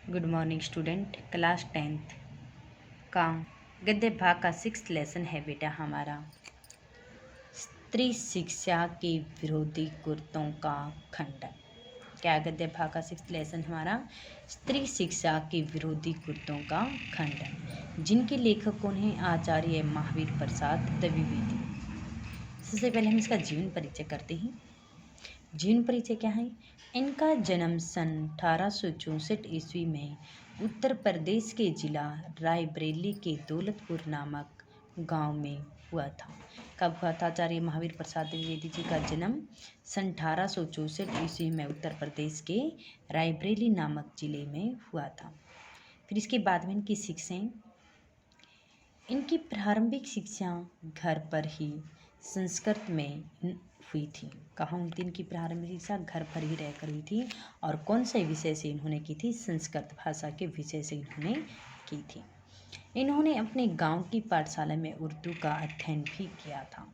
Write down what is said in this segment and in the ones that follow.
Good morning student. Class 10th का गद्य भाग का 6th लेसन है बेटा हमारा, स्त्री शिक्षा के विरोधी कुर्तों का खंडन। क्या गद्य भाग का 6th लेसन हमारा स्त्री शिक्षा के विरोधी कुर्तों का खंडन, जिनके लेखक कौन हैं? आचार्य महावीर प्रसाद द्विवेदी। सबसे पहले हम इसका जीवन परिचय करते हैं। जीवन परिचय क्या है? इनका जन्म सन 1864 ईस्वी में उत्तर प्रदेश के जिला रायबरेली के दौलतपुर नामक गांव में हुआ था। कब हुआ था? आचार्य महावीर प्रसाद द्विवेदी जी का जन्म सन 1864 ईस्वी में उत्तर प्रदेश के रायबरेली नामक जिले में हुआ था। फिर इसके बाद में इनकी शिक्षाएं, इनकी प्रारंभिक शिक्षा घर पर ही संस्कृत में हुई थी। कहाँ हुई थी इनकी प्रारंभिक शिक्षा? घर पर ही रहकर हुई थी। और कौन से विषय से इन्होंने की थी? संस्कृत भाषा के विषय से इन्होंने की थी। इन्होंने अपने गांव की पाठशाला में उर्दू का अध्ययन भी किया था।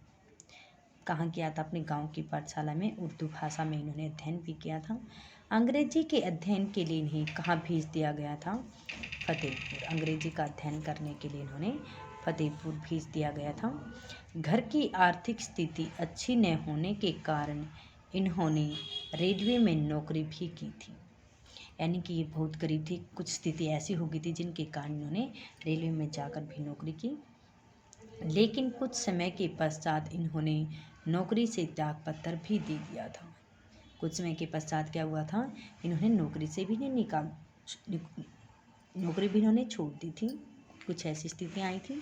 कहाँ किया था? अपने गांव की पाठशाला में उर्दू भाषा में इन्होंने अध्ययन भी किया था। अंग्रेजी के अध्ययन के लिए इन्हें कहाँ भेज दिया गया था? फतेहपुर। अंग्रेजी का अध्ययन करने के लिए इन्होंने फतेहपुर भेज दिया गया था। घर की आर्थिक स्थिति अच्छी न होने के कारण इन्होंने रेलवे में नौकरी भी की थी। यानी कि ये बहुत गरीब थी, कुछ स्थिति ऐसी हो गई थी जिनके कारण इन्होंने रेलवे में जाकर भी नौकरी की। लेकिन कुछ समय के पश्चात इन्होंने नौकरी से त्यागपत्र भी दे दिया था। कुछ समय के पश्चात क्या हुआ था? इन्होंने नौकरी से भी नौकरी भी इन्होंने छोड़ दी थी। कुछ ऐसी स्थितियाँ आई थी।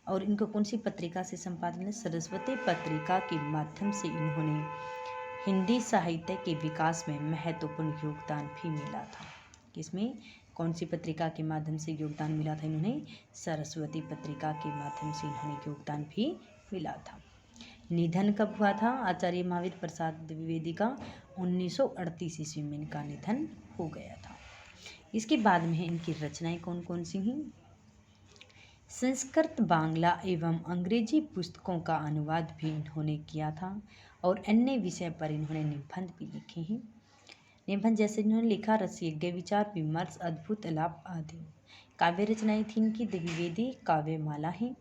और इनको कौन सी पत्रिका से संपादन है? सरस्वती पत्रिका के माध्यम से इन्होंने हिंदी साहित्य के विकास में महत्वपूर्ण योगदान भी मिला था। किसमें? कौन सी पत्रिका के माध्यम से योगदान मिला था इन्होंने? सरस्वती पत्रिका के माध्यम से इन्होंने योगदान भी मिला था। निधन कब हुआ था आचार्य महावीर प्रसाद द्विवेदी का? 1938 ईस्वी में इनका निधन हो गया था। इसके बाद में इनकी रचनाएं कौन कौन सी हैं? संस्कृत, बांग्ला एवं अंग्रेजी पुस्तकों का अनुवाद भी इन्होंने किया था। और अन्य विषय पर इन्होंने निबंध भी लिखे हैं। निबंध जैसे इन्होंने लिखा रसयज्ञ, विचार विमर्श, अद्भुत आलाप आदि। काव्य रचनाएं थी इनकी द्विवेदी काव्यमाला है।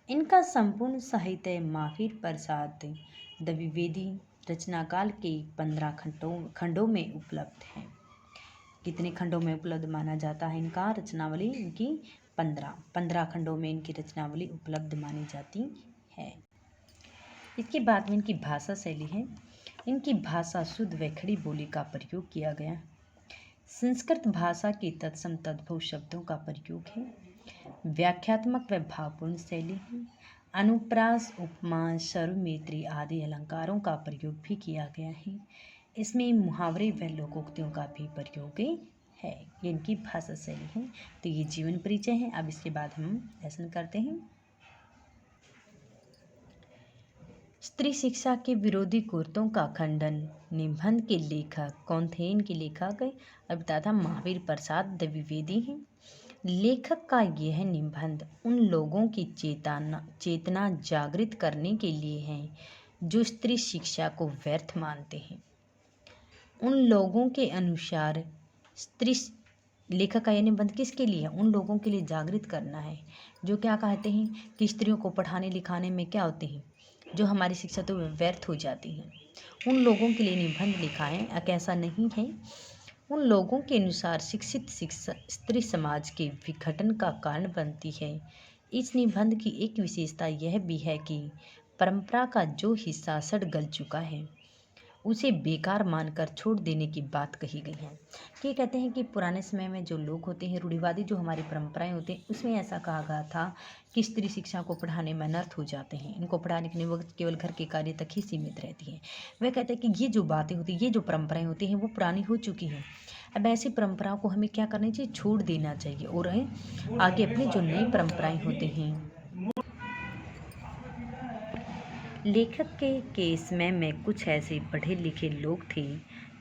इनका संपूर्ण साहित्य महावीर प्रसाद द्विवेदी रचनाकाल के 15 खंडों में उपलब्ध है। कितने खंडों में उपलब्ध माना जाता है इनका रचनावली? इनकी 15 खंडों में इनकी रचनावली उपलब्ध मानी जाती है। इसके बाद में इनकी भाषा शैली है। इनकी भाषा शुद्ध व खड़ी बोली का प्रयोग किया गया। संस्कृत भाषा की तत्सम तद्भव शब्दों का प्रयोग है। व्याख्यात्मक व भावपूर्ण शैली है। अनुप्रास, उपमा, सर्वमित्री आदि अलंकारों का प्रयोग भी किया गया है। इसमें मुहावरे व लोकोक्तियों का भी प्रयोग है। ये इनकी भाषा शैली है। तो ये जीवन परिचय है। अब इसके बाद हम लेसन करते हैं। स्त्री शिक्षा के विरोधी कुर्तों का खंडन निबंध के लेखक कौन थे? इनके लेखक अब बताया था महावीर प्रसाद द्विवेदी हैं। लेखक का यह निबंध उन लोगों की चेतना जागृत करने के लिए है जो स्त्री शिक्षा को व्यर्थ मानते हैं। उन लोगों के अनुसार लेखक का यह निबंध किसके लिए है? उन लोगों के लिए जागृत करना है जो क्या कहते हैं कि स्त्रियों को पढ़ाने लिखाने में क्या होते हैं, जो हमारी शिक्षा तो व्यर्थ हो जाती है। उन लोगों के लिए निबंध लिखा है। कैसा नहीं है? उन लोगों के अनुसार शिक्षित शिक्षा स्त्री समाज के विघटन का कारण बनती है। इस निबंध की एक विशेषता यह भी है कि परंपरा का जो हिस्सा सड़ गल चुका है उसे बेकार मानकर छोड़ देने की बात कही गई है। कि कहते हैं कि पुराने समय में जो लोग होते हैं, रूढ़िवादी जो हमारी परंपराएं होती हैं, उसमें ऐसा कहा गया था कि स्त्री शिक्षा को पढ़ाने में अनर्थ हो जाते हैं, इनको पढ़ाने के वक्त केवल घर के कार्य तक ही सीमित रहती हैं। वह कहते हैं कि ये जो बातें होती हैं, ये जो परंपराएं होती हैं, वो पुरानी हो चुकी हैं। अब ऐसी परंपराओं को हमें क्या करना चाहिए? छोड़ देना चाहिए और आगे अपनी जो नई परंपराएं होती हैं। लेखक के समय में कुछ ऐसे पढ़े लिखे लोग थे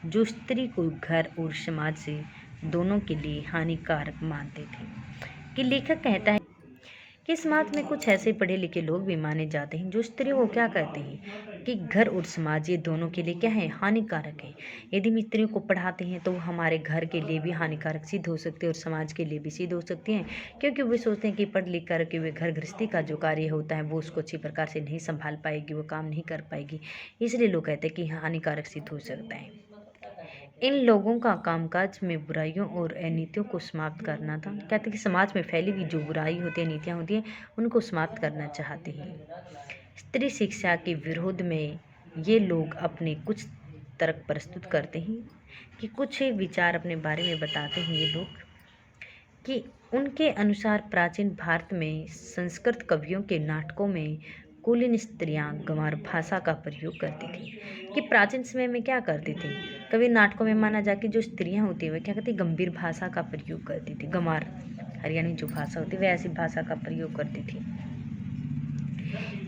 जो स्त्री को घर और समाज से दोनों के लिए हानिकारक मानते थे। कि लेखक कहता है कि समाज में कुछ ऐसे पढ़े लिखे लोग भी माने जाते हैं जो स्त्रियों को क्या कहते हैं कि घर और समाज ये दोनों के लिए क्या है, हानिकारक है। यदि हम स्त्रियों को पढ़ाते हैं तो वो हमारे घर के लिए भी हानिकारक सिद्ध हो सकते हैं और समाज के लिए भी सिद्ध हो सकती हैं, क्योंकि वे सोचते हैं कि पढ़ लिख कर के वे घर गृहस्थी का जो कार्य होता है वो उसको अच्छी प्रकार से नहीं संभाल पाएगी, वो काम नहीं कर पाएगी, इसलिए लोग कहते हैं कि हानिकारक सिद्ध हो सकता है। इन लोगों का कामकाज में बुराइयों और अनीतियों को समाप्त करना था। कहते हैं कि समाज में फैली हुई जो बुराई होती है, नीतियाँ होती हैं, उनको समाप्त करना चाहते हैं। स्त्री शिक्षा के विरोध में ये लोग अपने कुछ तर्क प्रस्तुत करते हैं कि कुछ विचार अपने बारे में बताते हैं ये लोग कि उनके अनुसार प्राचीन भारत में संस्कृत कवियों के नाटकों में कुलीन स्त्रियां गंवार भाषा का प्रयोग करती थी। कि प्राचीन समय में क्या करती थी, कवि नाटकों में माना जाके जो स्त्रियां होती हैं वे क्या करती, गंभीर भाषा का प्रयोग करती थी, गंवार हरियाणवी जो भाषा होती है वह ऐसी भाषा का प्रयोग करती थी।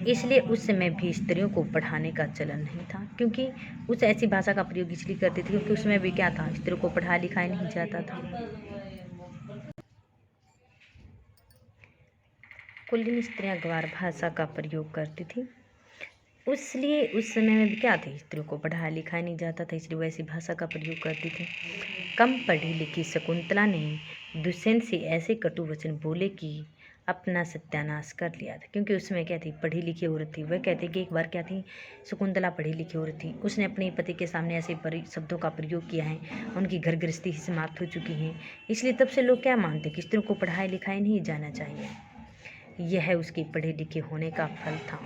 इसलिए उस समय भी स्त्रियों को पढ़ाने का चलन नहीं था, क्योंकि उस ऐसी भाषा का प्रयोग इसलिए करती थी क्योंकि उसमें भी क्या था, स्त्रियों को पढ़ाया लिखाया नहीं जाता था। कुलीन स्त्रियां गंवार भाषा का प्रयोग करती थी, इसलिए उस समय में भी क्या थे, स्त्रियों को पढ़ाया लिखाया नहीं जाता था, इसलिए वैसी भाषा का प्रयोग करती थी। कम पढ़ी लिखी शकुंतला ने दुष्यंत से ऐसे कटु वचन बोले कि अपना सत्यानाश कर लिया था, क्योंकि उसमें क्या थी, पढ़ी लिखी औरत थी। वह कहते कि एक बार क्या थी, शकुंतला पढ़ी लिखी औरत थी, उसने अपने पति के सामने ऐसे शब्दों का प्रयोग किया है, उनकी घर गृहस्थी ही समाप्त हो चुकी है। इसलिए तब से लोग क्या मानते कि स्त्रियों को पढ़ाया लिखाया नहीं जाना चाहिए। यह उसके पढ़े लिखे होने का फल था।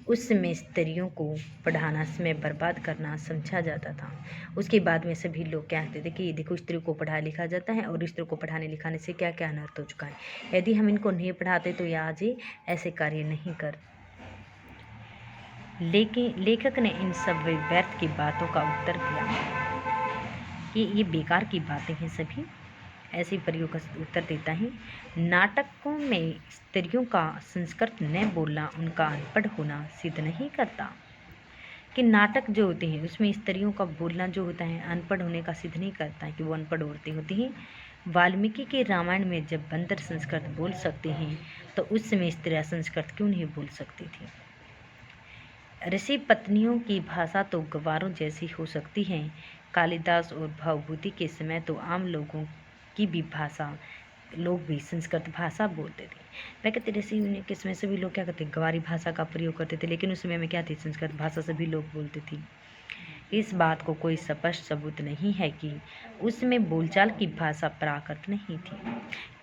उस समय स्त्रियों को पढ़ाना समय बर्बाद करना समझा जाता था। उसके बाद में सभी लोग कहते थे कि देखो स्त्रियों को पढ़ा लिखा जाता है और स्त्रियों को पढ़ाने लिखाने से क्या क्या अनर्थ हो चुका है। यदि हम इनको नहीं पढ़ाते तो ये आज ही ऐसे कार्य नहीं कर। लेकिन लेखक ने इन सब व्यर्थ की बातों का उत्तर दिया कि ये बेकार की बातें हैं, सभी ऐसे प्रयोग का उत्तर देता है। नाटकों में स्त्रियों का संस्कृत न बोलना उनका अनपढ़ होना सिद्ध नहीं करता। कि नाटक जो होते हैं उसमें स्त्रियों का बोलना जो होता है अनपढ़ होने का सिद्ध नहीं करता है कि वो अनपढ़ औरतें होती हैं। वाल्मीकि के रामायण में जब बंदर संस्कृत बोल सकते हैं तो उस समय स्त्रियाँ संस्कृत क्यों नहीं बोल सकती थी। ऋषि पत्नियों की भाषा तो गंवारों जैसी हो सकती है। कालिदास और भवभूति के समय तो आम लोगों की भी भाषा, लोग भी संस्कृत भाषा बोलते थे। मैं कहते ऋषि के समय सभी लोग क्या करते, गंवारी भाषा का प्रयोग करते थे, लेकिन उस समय में क्या थी, संस्कृत भाषा सभी लोग बोलते थे। इस बात को कोई स्पष्ट सबूत नहीं है कि उसमें बोलचाल की भाषा प्राकृत नहीं थी।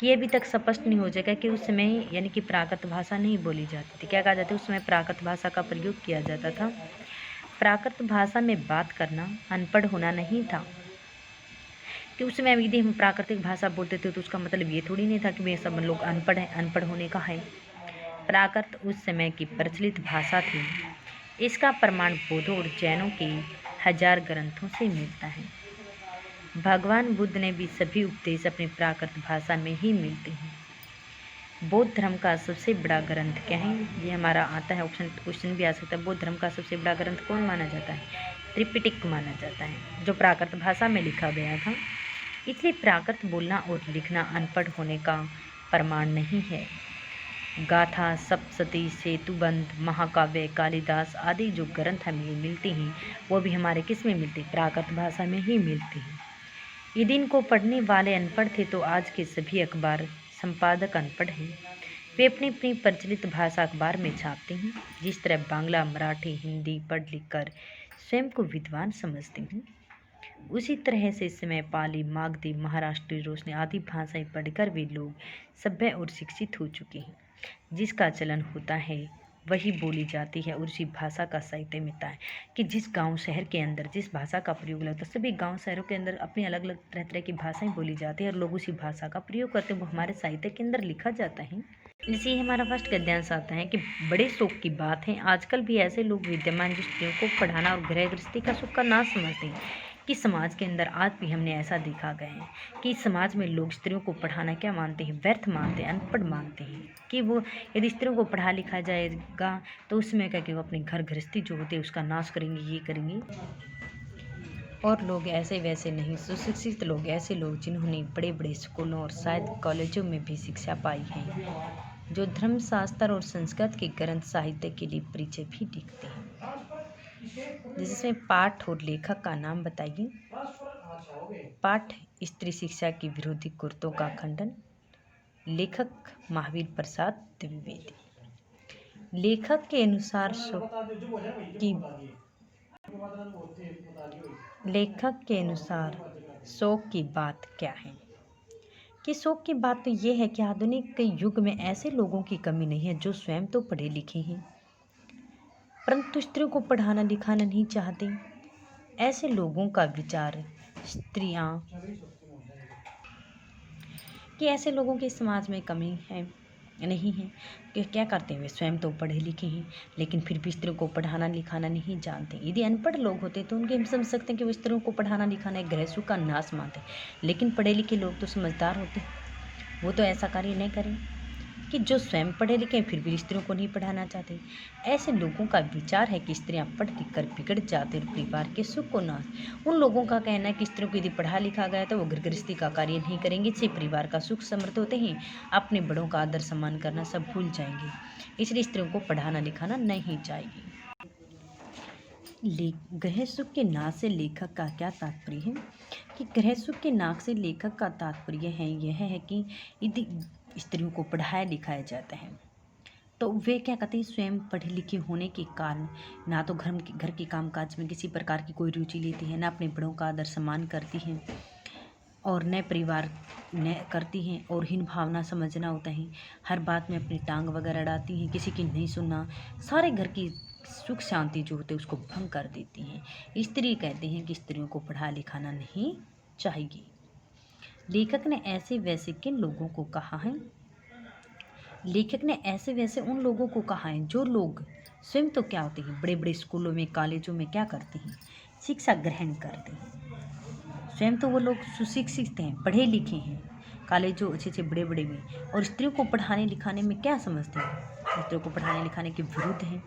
कि अभी तक स्पष्ट नहीं हो जाएगा कि उस समय यानी कि प्राकृत भाषा नहीं बोली जाती थी। क्या कहा जाता है, उस समय प्राकृत भाषा का प्रयोग किया जाता था। प्राकृत भाषा में बात करना अनपढ़ होना नहीं था। कि उस समय यदि हम प्राकृतिक भाषा बोलते थे तो उसका मतलब ये थोड़ी नहीं था कि वे सब लोग अनपढ़ हैं, अनपढ़ होने का है। प्राकृत उस समय की प्रचलित भाषा थी। इसका प्रमाण बौद्धों और जैनों के 1000 ग्रंथों से मिलता है। भगवान बुद्ध ने भी सभी उपदेश अपनी प्राकृत भाषा में ही मिलते हैं। बौद्ध धर्म का सबसे बड़ा ग्रंथ क्या है, ये हमारा आता है ऑप्शन, क्वेश्चन भी आ सकता है। बौद्ध धर्म का सबसे बड़ा ग्रंथ कौन माना जाता है, त्रिपिटक माना जाता है, जो प्राकृत भाषा में लिखा गया था। इसलिए प्राकृत बोलना और लिखना अनपढ़ होने का प्रमाण नहीं है। गाथा, सप्तशती, सेतुबंध, महाकाव्य, कालिदास आदि जो ग्रंथ हमें मिलते हैं वो भी हमारे किस में मिलते हैं, प्राकृत भाषा में ही मिलते हैं। यदि इनको पढ़ने वाले अनपढ़ थे तो आज के सभी अखबार संपादक अनपढ़ हैं। वे अपनी अपनी प्रचलित भाषा अखबार में छापते हैं। जिस तरह बांग्ला, मराठी, हिंदी पढ़ लिख कर स्वयं को विद्वान समझते हैं, उसी तरह से इस समय पाली, मागधी, महाराष्ट्री, रोशनी आदि भाषाएं पढ़कर वे लोग सभ्य और शिक्षित हो चुके हैं। जिसका चलन होता है वही बोली जाती है और उसी भाषा का साहित्य मिलता है। कि जिस गांव शहर के अंदर जिस भाषा का प्रयोग लगता है, सभी गांव शहरों के अंदर अपनी अलग अलग तरह तरह की भाषाएं बोली जाती है और लोग उसी भाषा का प्रयोग करते हैं, वो हमारे साहित्य के अंदर लिखा जाता है। इसी हमारा फर्स्ट गद्यांश आता है कि बड़े शौक की बात है आजकल भी ऐसे लोग विद्यमान जो स्त्रियों को पढ़ाना और गृह गृहस्थी का सुख का ना समझते हैं। कि समाज के अंदर आज भी हमने ऐसा देखा गया है कि समाज में लोग स्त्रियों को पढ़ाना क्या मानते हैं, व्यर्थ मानते हैं, अनपढ़ मानते हैं। कि वो यदि स्त्रियों को पढ़ा लिखा जाएगा तो उसमें क्या कि वो अपने घर गृहस्थी जो होती है उसका नाश करेंगे, ये करेंगे। और लोग ऐसे वैसे नहीं, सुशिक्षित लोग ऐसे लोग जिन्होंने बड़े बड़े स्कूलों और शायद कॉलेजों में भी शिक्षा पाई है। जो धर्मशास्त्र और संस्कृत के ग्रंथ साहित्य के लिए परिचय भी लिखते हैं। जिसमें पाठ और लेखक का नाम बताइए। पाठ स्त्री शिक्षा की विरोधी कुर्तों का खंडन। लेखक महावीर प्रसाद द्विवेदी। लेखक के अनुसार शोक की बात क्या है? कि शोक की बात तो ये है कि आधुनिक युग में ऐसे लोगों की कमी नहीं है जो स्वयं तो पढ़े लिखे हैं परंतु स्त्रियों को पढ़ाना लिखाना नहीं चाहते। ऐसे लोगों का विचार ऐसे लोगों की समाज में कमी है नहीं है कि क्या करते हैं, वे स्वयं तो पढ़े लिखे हैं लेकिन फिर भी स्त्रियों को पढ़ाना लिखाना नहीं जानते। यदि अनपढ़ लोग होते तो उनके हम समझ सकते हैं कि वे स्त्रियों को पढ़ाना लिखाना एक गृहस्थ का नाश मानते, लेकिन पढ़े लिखे लोग तो समझदार होते हैं, वो तो ऐसा कार्य नहीं करें कि जो स्वयं पढ़े लिखे फिर भी स्त्रियों को नहीं पढ़ाना चाहते। ऐसे लोगों का विचार है कि स्त्रियां पढ़ लिख कर बिगड़ जाते और परिवार के सुख को नाश। उन लोगों का कहना है कि स्त्रियों को यदि पढ़ा लिखा गया तो वो घर गृहस्थी का कार्य नहीं करेंगे, इससे परिवार का सुख समृद्ध होते हैं, अपने बड़ों का आदर सम्मान करना सब भूल जाएंगे, इसलिए स्त्रियों को पढ़ाना लिखाना नहीं चाहिए। ग्रह सुख के नाश से लेखक का क्या तात्पर्य है? कि ग्रह सुख के नाश से लेखक का तात्पर्य है यह है कि यदि स्त्रियों को पढ़ाया लिखाया जाता है तो वे क्या कहते हैं, स्वयं पढ़े लिखे होने के कारण ना तो घर के कामकाज में किसी प्रकार की कोई रुचि लेती है, ना अपने बड़ों का आदर सम्मान करती हैं और न परिवार न करती हैं और हीन भावना समझना होता है, हर बात में अपनी टांग वगैरह अड़ाती हैं, किसी की नहीं सुनना, सारे घर की सुख शांति जो होते उसको भंग कर देती हैं। स्त्री कहते हैं कि स्त्रियों को पढ़ा लिखाना नहीं चाहिए। लेखक ने ऐसे वैसे किन लोगों को कहा है? लेखक ने ऐसे वैसे उन लोगों को कहा है जो लोग स्वयं तो क्या होते हैं, बड़े बड़े स्कूलों में कॉलेजों में क्या करते हैं, शिक्षा ग्रहण करते हैं। स्वयं तो वो लोग सुशिक्षित हैं, पढ़े लिखे हैं, कॉलेजों अच्छे बड़े बड़े में, और स्त्रियों को पढ़ाने लिखाने में क्या समझते हैं, स्त्रियों को पढ़ाने लिखाने के विरुद्ध हैं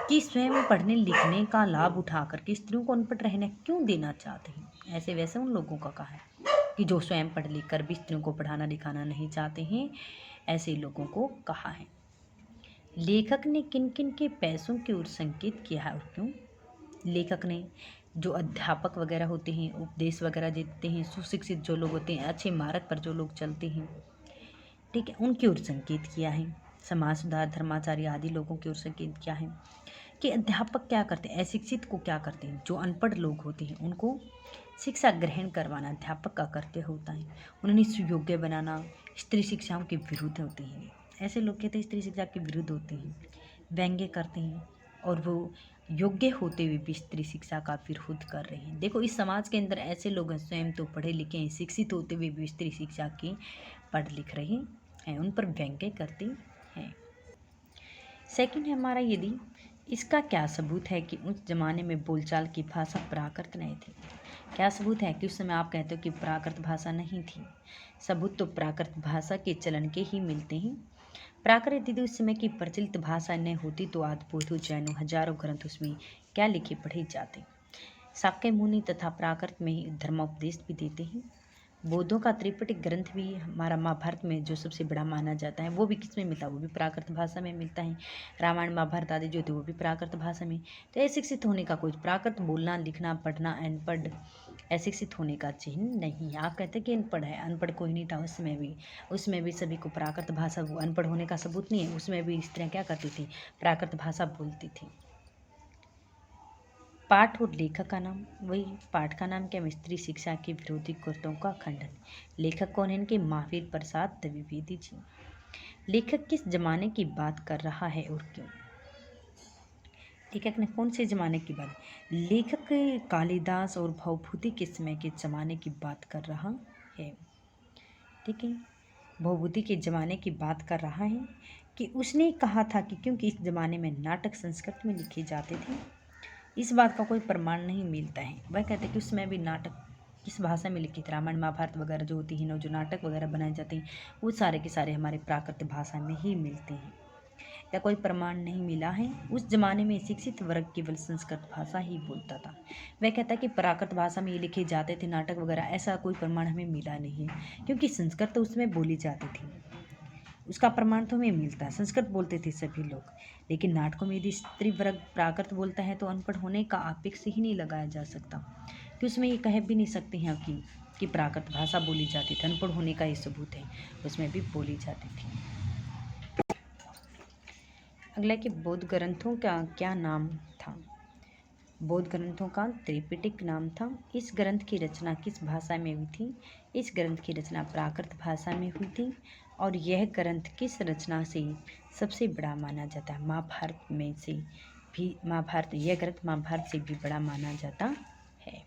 कि स्वयं पढ़ने लिखने का लाभ उठा करके स्त्रियों को अनपढ़ रहने क्यों देना चाहते हैं। ऐसे वैसे उन लोगों का कहा है कि जो स्वयं पढ़ लिख कर भी स्त्रियों को पढ़ाना लिखाना नहीं चाहते हैं, ऐसे लोगों को कहा है। लेखक ने किन किन के पैसों की ओर संकेत किया है और क्यों? लेखक ने जो अध्यापक वगैरह होते हैं, उपदेश वगैरह देते हैं, सुशिक्षित जो लोग होते हैं, अच्छे मार्ग पर जो लोग चलते हैं, ठीक है, उनकी ओर संकेत किया है। समाज सुधार धर्माचार्य आदि लोगों की ओर संकेत किया है कि अध्यापक क्या करते हैं, अशिक्षित को क्या करते हैं, जो अनपढ़ लोग होते हैं उनको शिक्षा ग्रहण करवाना अध्यापक का कर्तव्य होता है, उन्हें सुयोग्य बनाना स्त्री शिक्षाओं के विरुद्ध होते हैं। ऐसे लोग कहते हैं स्त्री शिक्षा के विरुद्ध होते हैं, व्यंग्य करते हैं और वो योग्य होते हुए भी स्त्री शिक्षा का विरोध कर रहे हैं। देखो इस समाज के अंदर ऐसे लोग हैं स्वयं तो पढ़े लिखे हैं, शिक्षित होते हुए भी स्त्री शिक्षा की पढ़ लिख रहे हैं, उन पर व्यंग्य करते हैं। सेकंड है हमारा, यदि इसका क्या सबूत है कि उस जमाने में बोलचाल की भाषा प्राकृत नहीं थी? क्या सबूत है कि उस समय आप कहते हो कि प्राकृत भाषा नहीं थी? सबूत तो प्राकृत भाषा के चलन के ही मिलते हैं। प्राकृत यदि उस समय की प्रचलित भाषा न होती तो आदि बोधो जैनों हजारों ग्रंथ उसमें क्या लिखे पढ़े जाते। शाक्य मुनि तथा प्राकृत में ही धर्मोपदेश भी देते हैं। बौद्धों का त्रिपिटक ग्रंथ भी हमारा महाभारत में जो सबसे बड़ा माना जाता है वो भी किस में मिलता है, वो भी प्राकृत भाषा में मिलता है। रामायण महाभारत आदि जो थे वो भी प्राकृत भाषा में। तो अशिक्षित होने का कोई प्राकृत बोलना लिखना पढ़ना अनपढ़ अशिक्षित होने का चिन्ह नहीं है। आप कहते हैं कि अनपढ़ है, अनपढ़ कोई नहीं था उसमें भी सभी को प्राकृत भाषा, वो अनपढ़ होने का सबूत नहीं है, उसमें भी स्त्रियाँ क्या करती थी, प्राकृत भाषा बोलती थी। पाठ और लेखक का नाम, वही पाठ का नाम क्या, स्त्री शिक्षा के विरोधी कुर्तों का खंडन। लेखक कौन है इनके, महावीर प्रसाद द्विवेदी जी। लेखक किस जमाने की बात कर रहा है और क्यों? लेखक ने कौन से जमाने की बात, लेखक कालिदास और भवभूति के समय के जमाने की बात कर रहा है। ठीक है, भवभूति के ज़माने की बात कर रहा है कि उसने कहा था कि क्योंकि इस ज़माने में नाटक संस्कृत में लिखे जाते थे। इस बात का कोई प्रमाण नहीं मिलता है। वह कहते हैं कि उसमें भी नाटक किस भाषा में लिखे थे, रामायण महाभारत वगैरह जो होती हैं, जो नाटक वगैरह बनाए जाते हैं वो सारे के सारे हमारे प्राकृत भाषा में ही मिलते हैं। या कोई प्रमाण नहीं मिला है। उस जमाने में शिक्षित वर्ग केवल संस्कृत भाषा ही बोलता था। वह कहता है कि प्राकृत भाषा में ये लिखे जाते थे नाटक वगैरह, ऐसा कोई प्रमाण हमें मिला नहीं है क्योंकि संस्कृत तो उसमें बोली जाती थी। उसका प्रमाण तो हमें मिलता है, संस्कृत बोलते थे सभी लोग, लेकिन नाटकों में यदि स्त्री वर्ग प्राकृत बोलता है तो अनपढ़ होने का आपेक्ष ही नहीं लगाया जा सकता, कि उसमें ये कह भी नहीं सकते हैं कि प्राकृत भाषा बोली जाती थी। अनपढ़ होने का ये सबूत है, उसमें भी बोली जाती थी। अगला कि बौद्ध ग्रंथों का क्या नाम था? बौद्ध ग्रंथों का त्रिपिटक नाम था। इस ग्रंथ की रचना किस भाषा में हुई थी? इस ग्रंथ की रचना प्राकृत भाषा में हुई थी। और यह ग्रंथ किस रचना से सबसे बड़ा माना जाता है? महाभारत में से भी, महाभारत, यह ग्रंथ महाभारत से भी बड़ा माना जाता है।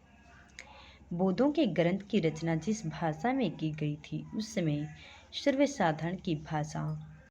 बौद्धों के ग्रंथ की रचना जिस भाषा में की गई थी उस समय सर्वसाधारण की भाषा